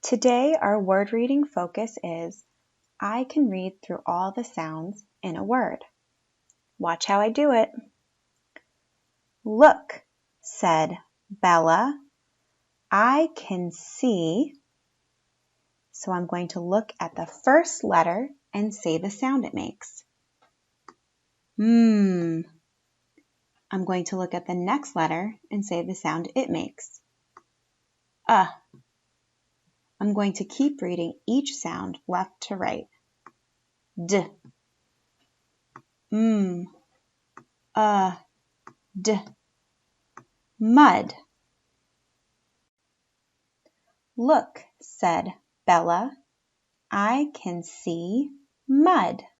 Today, our word reading focus is I can read through all the sounds in a word. Watch how I do it. Look, said Bella. I can see. So I'm going to look at the first letter and say the sound it makes. I'm going to look at the next letter and say the sound it makes. I'm going to keep reading each sound left to right. D. D. Mud. Look, said Bella. I can see mud.